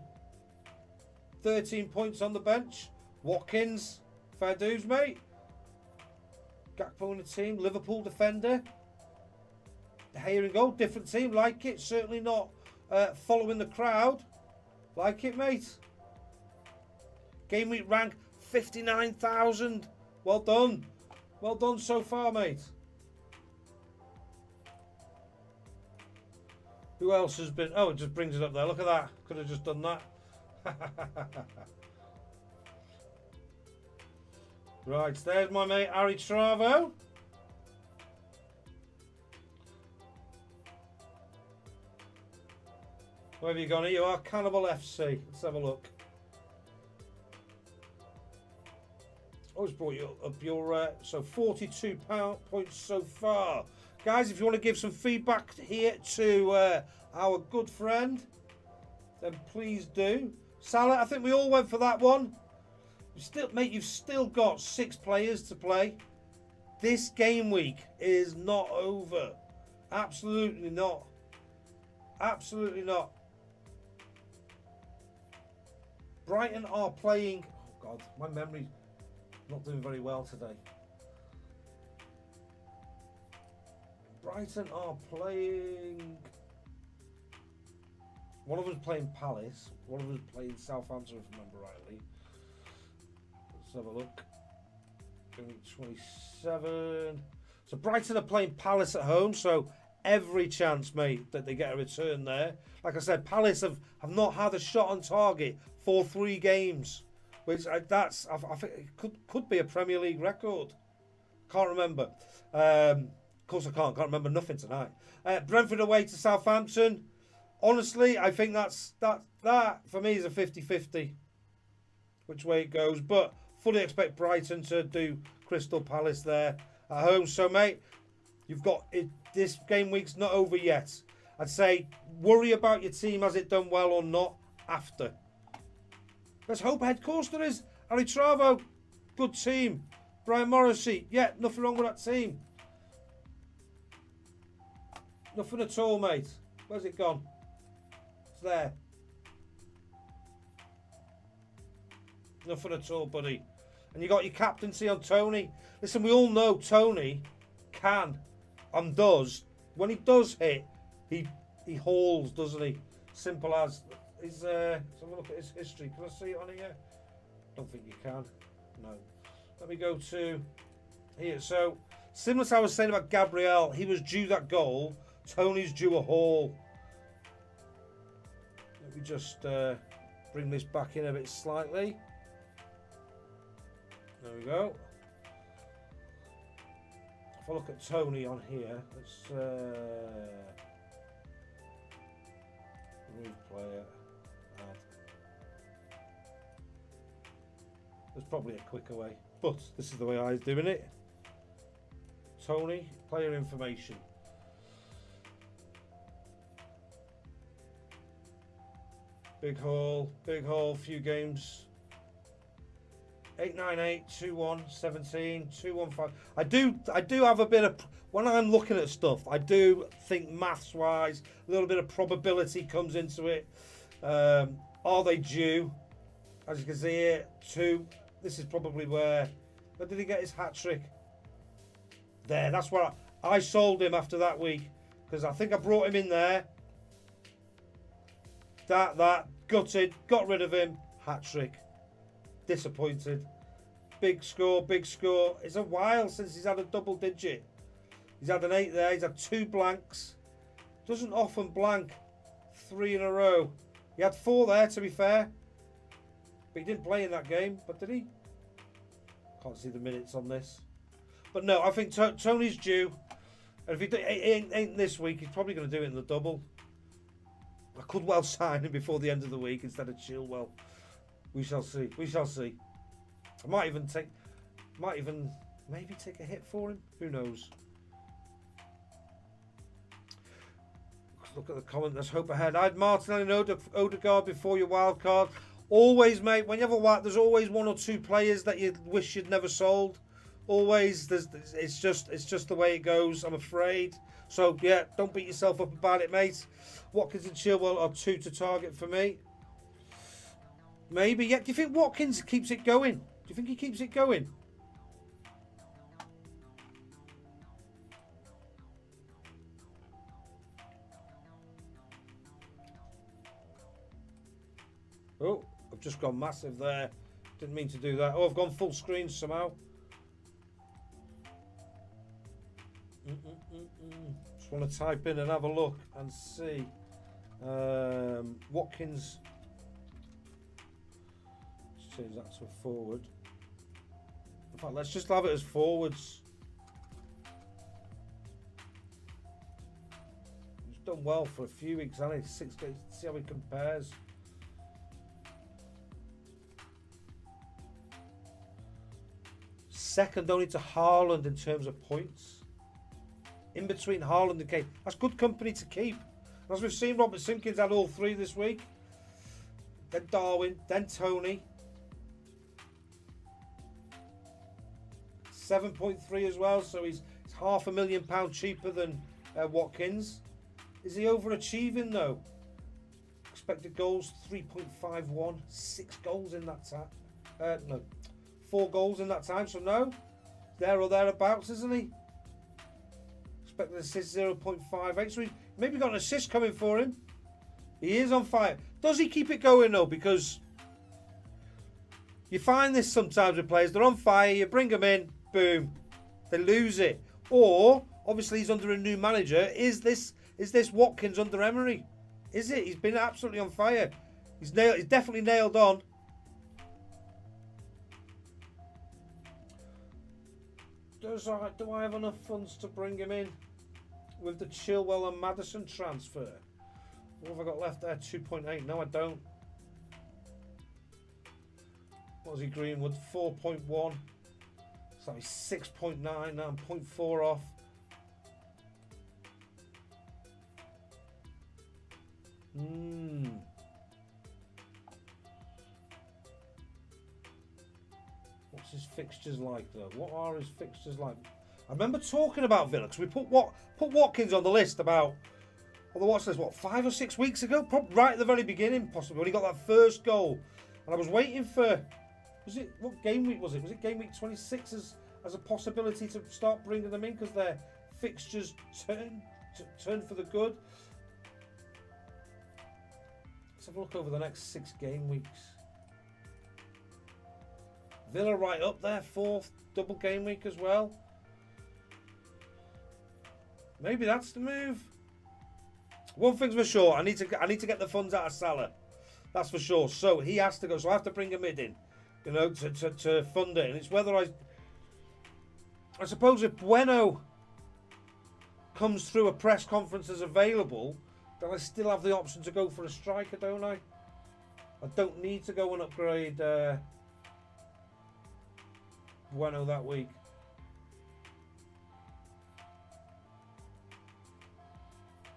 [SPEAKER 1] 13 points on the bench. Watkins. Fair dues, mate. Gakpo in the team. Liverpool defender. Here and go. Different team. Like it. Certainly not following the crowd. Like it, mate. Game week rank 59,000. Well done. Well done so far, mate. Who else has been... Oh, it just brings it up there. Look at that. Could have just done that. Right, there's my mate Harry Travo. Where have you gone? Here you are, Cannibal FC. Let's have a look. Always brought you up your... so 42 points so far. Guys, if you want to give some feedback here to our good friend, then please do. Salah, I think we all went for that one. Mate, you've still got 6 players to play. This game week is not over. Absolutely not. Absolutely not. Brighton are playing... Oh, God, my memory's not doing very well today. Brighton are playing... One of them is playing Palace. One of them is playing Southampton, if I remember rightly. Let's have a look. 27. So Brighton are playing Palace at home, so every chance, mate, that they get a return there. Like I said, Palace have not had a shot on target for 3 games, which I think it could be a Premier League record. Can't remember. Of course I can't remember nothing tonight. Brentford away to Southampton. Honestly, I think that for me is a 50-50 which way it goes, but fully expect Brighton to do Crystal Palace there at home. So, mate, you've got it. This game week's not over yet. I'd say worry about your team, has it done well or not, after. Let's hope head coach there is. Ali Travo, good team. Brian Morrissey, yeah, nothing wrong with that team. Nothing at all, mate. Where's it gone? It's there. Nothing at all, buddy. And you got your captaincy on Tony. Listen, we all know Tony can and does. When he does hit, he hauls, doesn't he? Simple as. Let's have a look at his history. Can I see it on here? Don't think you can. No. Let me go to here. So, similar to what I was saying about Gabriel, he was due that goal. Tony's due a haul. Let me just bring this back in a bit slightly. There we go. If I look at Tony on here, let's remove player. Add. There's probably a quicker way, but this is the way I was doing it. Tony, player information. Big haul, few games. 898, 21, 17, 215. I do have a bit of, when I'm looking at stuff, I do think maths wise, a little bit of probability comes into it. Are they due? As you can see here, 2. This is probably where did he get his hat trick? There, that's where I sold him after that week, because I think I brought him in there. That, gutted, got rid of him, hat trick. Disappointed. Big score. It's a while since he's had a double digit. He's had an 8 there. He's had 2 blanks. Doesn't often blank 3 in a row. He had 4 there, to be fair. But he didn't play in that game. But did he? Can't see the minutes on this. But no, I think Tony's due. And if he ain't this week, he's probably going to do it in the double. I could well sign him before the end of the week instead of Chilwell. We shall see. I might even maybe take a hit for him. Who knows? Look at the comment. Let's hope ahead. I had Martinelli and Odegaard before your wild card. Always, mate. When you have a wild, there's always 1 or 2 players that you wish you'd never sold. Always. It's just the way it goes, I'm afraid. So yeah, don't beat yourself up about it, mate. Watkins and Chilwell are 2 to target for me. Maybe, yeah. Do you think Watkins keeps it going? you think he keeps it going? Oh, I've just gone massive there. Didn't mean to do that. Oh, I've gone full screen somehow. Just want to type in and have a look and see. Watkins. Let's change that to a forward. In fact, let's just have it as forwards. He's done well for a few weeks, hasn't he? 6 games. See how he compares. Second only to Haaland in terms of points. In between Haaland and Kane. That's good company to keep. As we've seen, Robert Simpkins had all 3 this week. Then Darwin, then Tony. 7.3 as well, so he's £500,000 cheaper than Watkins. Is he overachieving though? Expected goals 3.51, 6 goals in that time. No, 4 goals in that time, so no, there or thereabouts, isn't he? Expected assist 0.58, so he maybe got an assist coming for him. He is on fire. Does he keep it going though? Because you find this sometimes with players, they're on fire, you bring them in, boom, they lose it. Or obviously he's under a new manager. Is this Watkins under Emery? Is it? He's been absolutely on fire. He's definitely nailed on. Do I have enough funds to bring him in with the Chilwell and Maddison transfer? What have I got left there? 2.8. No, I don't. What was he, Greenwood? 4.1. So he's 6.9. Now I'm 0.4 off. What's his fixtures like though? What are his fixtures like? I remember talking about Villa because we put Watkins on the list about, on the watch list, what, 5 or 6 weeks ago? Probably right at the very beginning, possibly, when he got that first goal. And I was waiting for, what game week was it? Was it game week 26 as a possibility to start bringing them in because their fixtures turn for the good? Let's have a look over the next 6 game weeks. Villa right up there, 4th, double game week as well. Maybe that's the move. One thing's for sure, I need to get the funds out of Salah. That's for sure. So he has to go. So I have to bring a mid in, you know, to fund it. And it's whether I suppose if Bueno comes through a press conference as available, then I still have the option to go for a striker, don't I? I don't need to go and upgrade Bueno that week.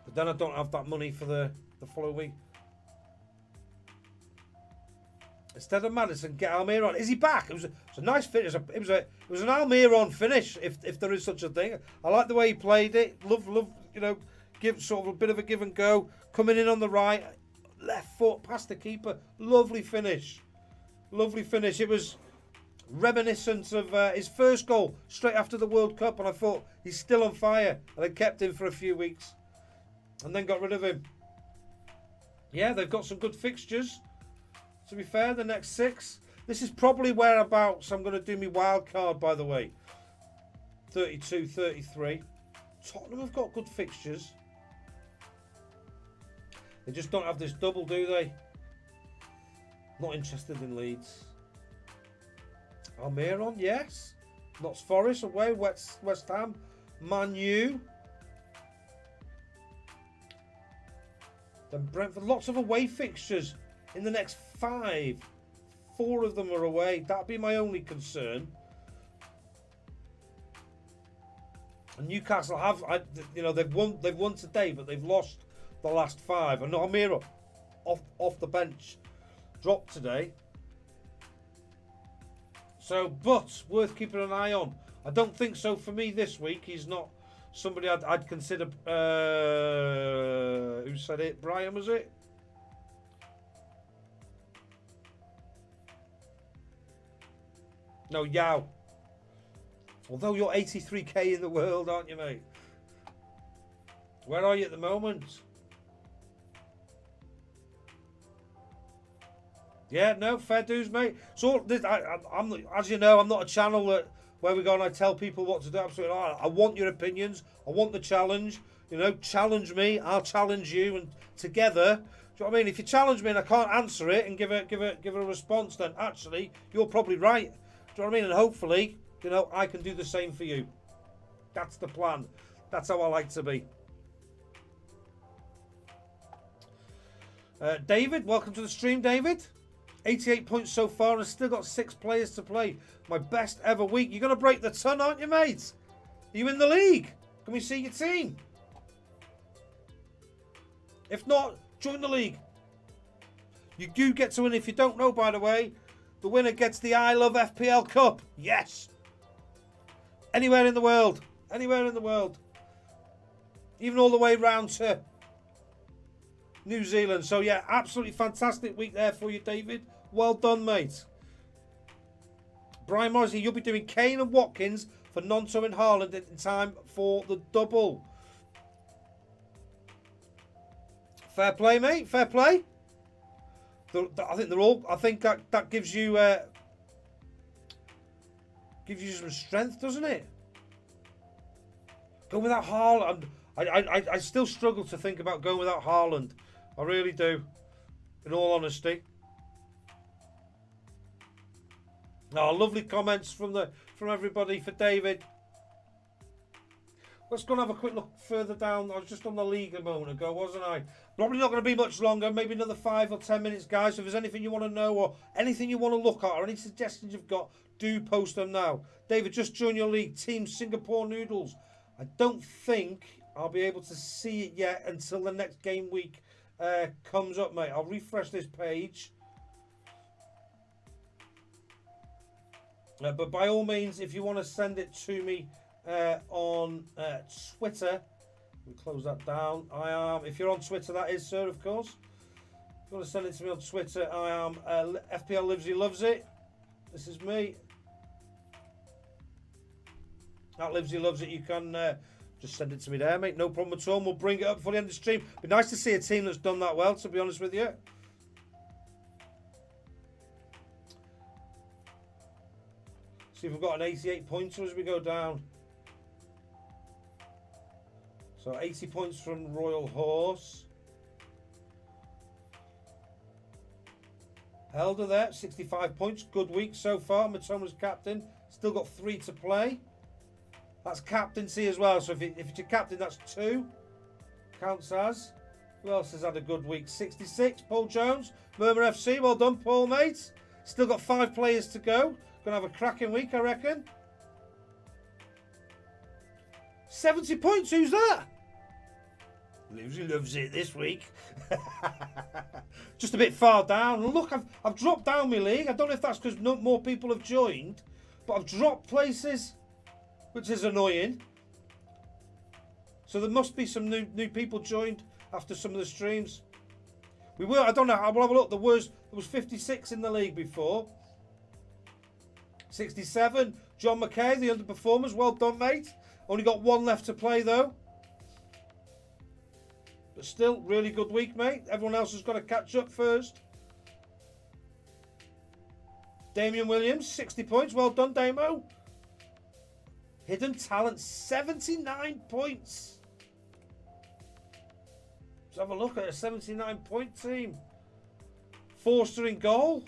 [SPEAKER 1] But then I don't have that money for the following week. Instead of Maddison, get Almiron. Is he back? It was a nice finish. It was an Almiron finish, if there is such a thing. I like the way he played it. Love, you know, give sort of a bit of a give and go. Coming in on the right, left foot past the keeper. Lovely finish. Lovely finish. It was reminiscent of his first goal straight after the World Cup, and I thought he's still on fire, and I kept him for a few weeks and then got rid of him. Yeah, they've got some good fixtures, to be fair. The next 6, this is probably whereabouts I'm going to do my wild card, by the way. 32, 33. Tottenham have got good fixtures. They just don't have this double, do they? Not interested in Leeds. Almiron, yes. Notts Forest away. West Ham. Man U. Then Brentford. Lots of away fixtures in the next 5. 4 of them are away. That'd be my only concern. And Newcastle have, you know, they've won today, but they've lost the last 5. And Almiron off the bench dropped today. So, but worth keeping an eye on. I don't think so for me this week. He's not somebody I'd consider. Who said it? Brian, was it? No, Yao. Although you're 83k in the world, aren't you, mate? Where are you at the moment? Yeah, no, fair dues, mate. So, I'm as you know, I'm not a channel where we go and I tell people what to do. Absolutely not. I want your opinions. I want the challenge. You know, challenge me. I'll challenge you, and together. Do you know what I mean? If you challenge me and I can't answer it and give a response, then actually you're probably right. Do you know what I mean? And hopefully, you know, I can do the same for you. That's the plan. That's how I like to be. David, welcome to the stream, David. 88 points so far and still got 6 players to play. My best ever week. You're going to break the ton, aren't you, mate? Are you in the league? Can we see your team? If not, join the league. You do get to win. If you don't know, by the way, the winner gets the I Love FPL Cup. Yes. Anywhere in the world. Anywhere in the world. Even all the way round to New Zealand. So, yeah, absolutely fantastic week there for you, David. Well done, mate. Brian Morrissey, you'll be doing Kane and Watkins for Nonto and Haaland in time for the double. Fair play, mate. Fair play. I think they're all. I think that gives you some strength, doesn't it? Go without Haaland. I still struggle to think about going without Haaland. I really do. In all honesty. Oh, lovely comments from everybody for David. Let's go and have a quick look further down. I was just on the league a moment ago, wasn't I? Probably not going to be much longer. Maybe another 5 or 10 minutes, guys. So if there's anything you want to know or anything you want to look at or any suggestions you've got, do post them now. David, just join your league. Team Singapore Noodles. I don't think I'll be able to see it yet until the next game week comes up, mate. I'll refresh this page. But by all means, if you want to send it to me on Twitter, we'll close that down. If you're on Twitter, that is, sir, of course. If you want to send it to me on Twitter, I am FPL Livesey Lovesit. This is me. At Livesey Lovesit, you can just send it to me there, mate. No problem at all. We'll bring it up before the end of the stream. Be nice to see a team that's done that well, to be honest with you. See if we've got an 88 pointer as we go down. So 80 points from Royal Horse. Helder there, 65 points. Good week so far. Matoma's captain. Still got 3 to play. That's captaincy as well. So if it's your captain, that's 2. Counts as. Who else has had a good week? 66. Paul Jones. Murmur FC. Well done, Paul, mate. Still got 5 players to go. Gonna have a cracking week, I reckon. 70 points. Who's that? Livesey loves it this week. Just a bit far down. Look, I've dropped down my league. I don't know if that's because more people have joined, but I've dropped places, which is annoying. So there must be some new people joined after some of the streams. I don't know. We'll have a look. There was 56 in the league before. 67. John McKay, the underperformers. Well done, mate. Only got 1 left to play, though. But still, really good week, mate. Everyone else has got to catch up first. Damian Williams, 60 points. Well done, Damo. Hidden talent, 79 points. Let's have a look at a 79-point team. Forster in goal.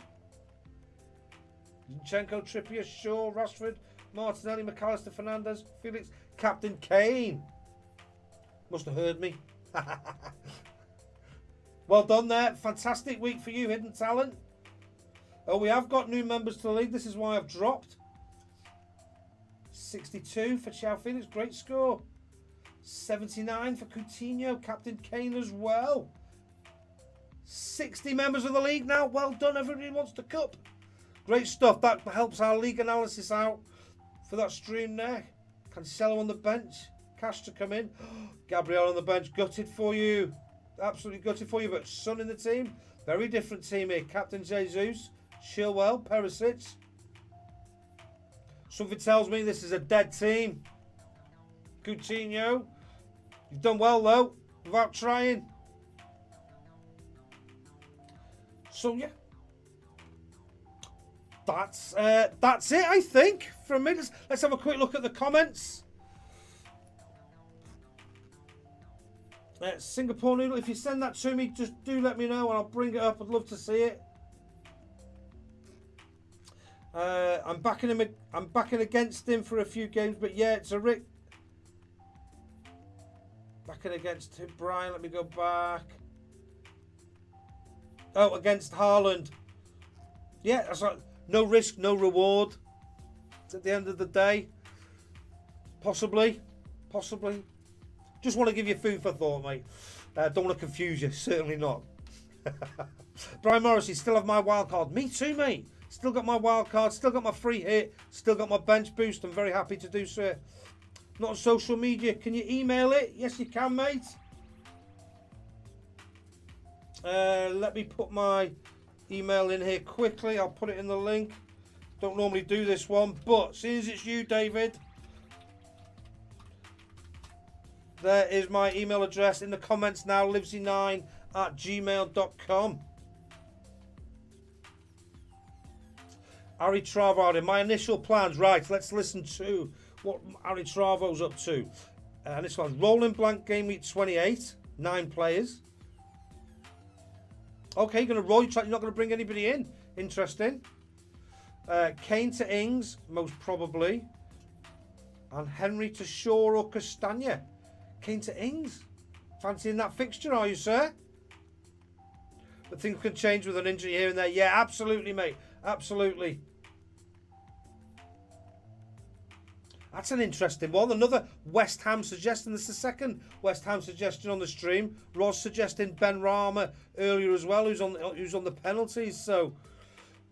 [SPEAKER 1] Zinchenko, Trippier, Shaw, Rashford, Martinelli, McAllister, Fernandez, Felix, Captain Kane. Must have heard me. Well done there. Fantastic week for you, Hidden Talent. Oh, we have got new members to the league. This is why I've dropped. 62 for Chao Felix. Great score. 79 for Coutinho. Captain Kane as well. 60 members of the league now. Well done. Everybody wants the cup. Great stuff. That helps our league analysis out for that stream there. Cancelo on the bench. Cash to come in. Gabriel on the bench. Gutted for you. Absolutely gutted for you. But Son in the team. Very different team here. Captain Jesus. Chilwell. Perisic. Something tells me this is a dead team. Coutinho. You've done well, though, without trying. So, yeah. That's it, I think, from me. Let's have a quick look at the comments. Singapore Noodle, if you send that to me, just do let me know and I'll bring it up. I'd love to see it. I'm backing against him for a few games, but yeah, it's a Rick. Backing against him, Brian. Let me go back. Oh, against Haaland. Yeah, that's right. No risk, no reward. At the end of the day, possibly. Just want to give you food for thought, mate. Don't want to confuse you. Certainly not. Brian Morrissey, still have my wild card. Me too, mate. Still got my wild card. Still got my free hit. Still got my bench boost. I'm very happy to do so. Not on social media. Can you email it? Yes, you can, mate. Let me put my email in here quickly. I'll put it in the link. Don't normally do this one, but seeing as it's you, David, there is my email address in the comments now, livesey9@gmail.com. Harry Travado, my initial plans. Right, let's listen to what Harry Travo's up to. And this one's rolling blank game week 28, 9 players. Okay, you're going to roll. You're not going to bring anybody in. Interesting. Kane to Ings, most probably. And Henry to Shaw or Castagna. Kane to Ings. Fancying that fixture, are you, sir? But things can change with an injury here and there. Yeah, absolutely, mate. Absolutely. That's an interesting one. Another West Ham suggestion. This is the second West Ham suggestion on the stream. Ross suggesting Ben Rama earlier as well, who's on the penalties. So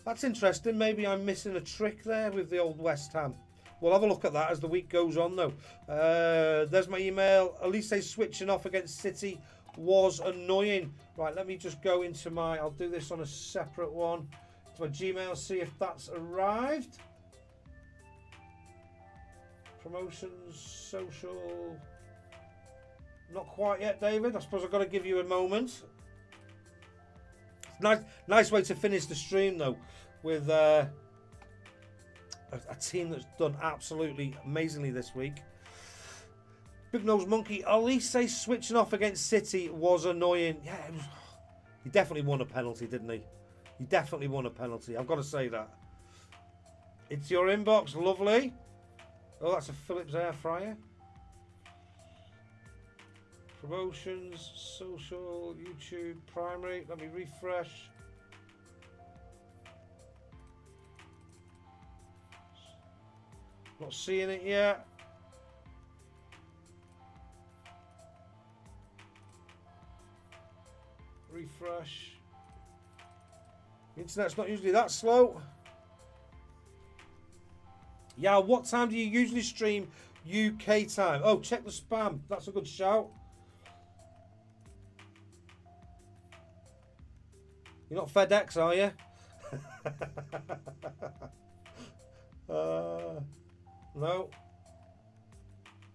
[SPEAKER 1] that's interesting. Maybe I'm missing a trick there with the old West Ham. We'll have a look at that as the week goes on, though. There's my email. Elise switching off against City was annoying. Right, let me just go into my... I'll do this on a separate one. To my Gmail, see if that's arrived. Promotions, social... Not quite yet, David. I suppose I've got to give you a moment. Nice way to finish the stream, though, with a team that's done absolutely amazingly this week. Big Nose Monkey, Elise switching off against City was annoying. Yeah, he definitely won a penalty, didn't he? He definitely won a penalty. I've got to say that. It's your inbox, lovely. Oh, that's a Philips air fryer. Promotions, social, YouTube, primary. Let me refresh. Not seeing it yet. Refresh. The internet's not usually that slow. Yeah, what time do you usually stream UK time? Oh, check the spam. That's a good shout. You're not FedEx, are you? No.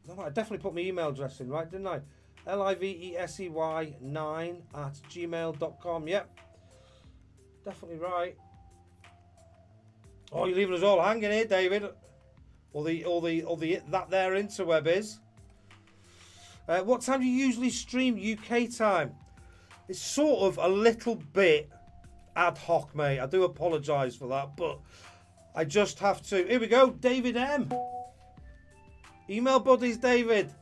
[SPEAKER 1] No, I definitely put my email address in, right, didn't I? livesey9@gmail.com. Yep. Definitely right. Oh, you're leaving us all hanging here, David. Or the that there interweb is. What time do you usually stream UK time? It's sort of a little bit ad hoc, mate. I do apologise for that, but I just have to. Here we go, David M. Email buddies, David.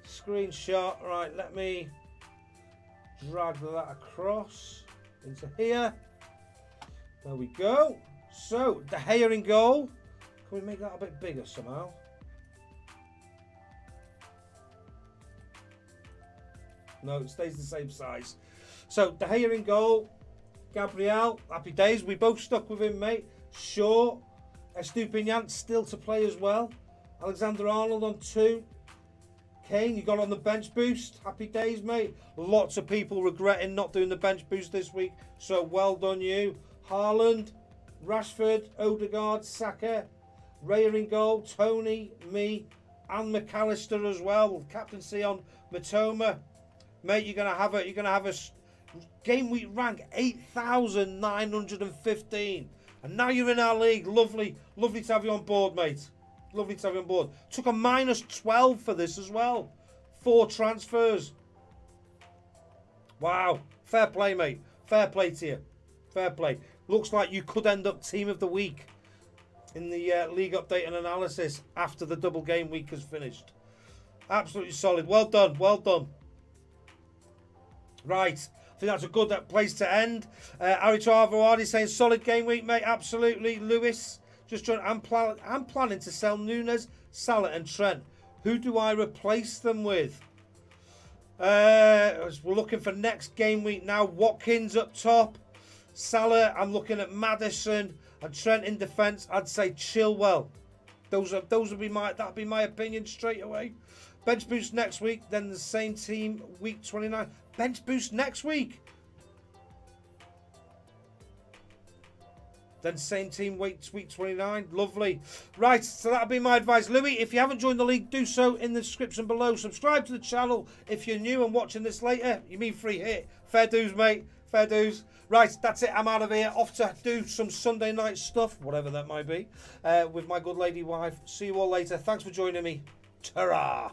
[SPEAKER 1] Screenshot. Right, let me drag that across into here. There we go. So, De Gea in goal. Can we make that a bit bigger somehow? No, it stays the same size. So, De Gea in goal. Gabriel, happy days. We both stuck with him, mate. Shaw. Estupinian still to play as well. Alexander-Arnold on 2. Kane, you got on the bench boost. Happy days, mate. Lots of people regretting not doing the bench boost this week. So, well done you. Haaland, Rashford, Odegaard, Saka, Raya in goal, Tony, me, and McAllister as well. Captaincy on Matoma. Mate, you're gonna have a game week rank 8,915. And now you're in our league. Lovely, lovely to have you on board, mate. Lovely to have you on board. Took a -12 for this as well. 4 transfers. Wow. Fair play, mate. Fair play to you. Fair play. Looks like you could end up team of the week in the league update and analysis after the double game week has finished. Absolutely solid. Well done. Well done. Right. I think that's a good place to end. Ari Travawadi saying solid game week, mate. Absolutely. Lewis. Just trying. I'm planning to sell Nunes, Salah, and Trent. Who do I replace them with? We're looking for next game week now. Watkins up top. Salah. I'm looking at Maddison and Trent in defence. I'd say Chilwell. That'd be my opinion straight away. Bench boost next week. Then the same team week 29. Bench boost next week. Then same team week 29. Lovely. Right, so that'll be my advice. Louis, if you haven't joined the league, do so in the description below. Subscribe to the channel if you're new and watching this later. You mean free hit. Fair dues, mate. Fair dues. Right, that's it. I'm out of here. Off to do some Sunday night stuff, whatever that might be, with my good lady wife. See you all later. Thanks for joining me. Ta-ra.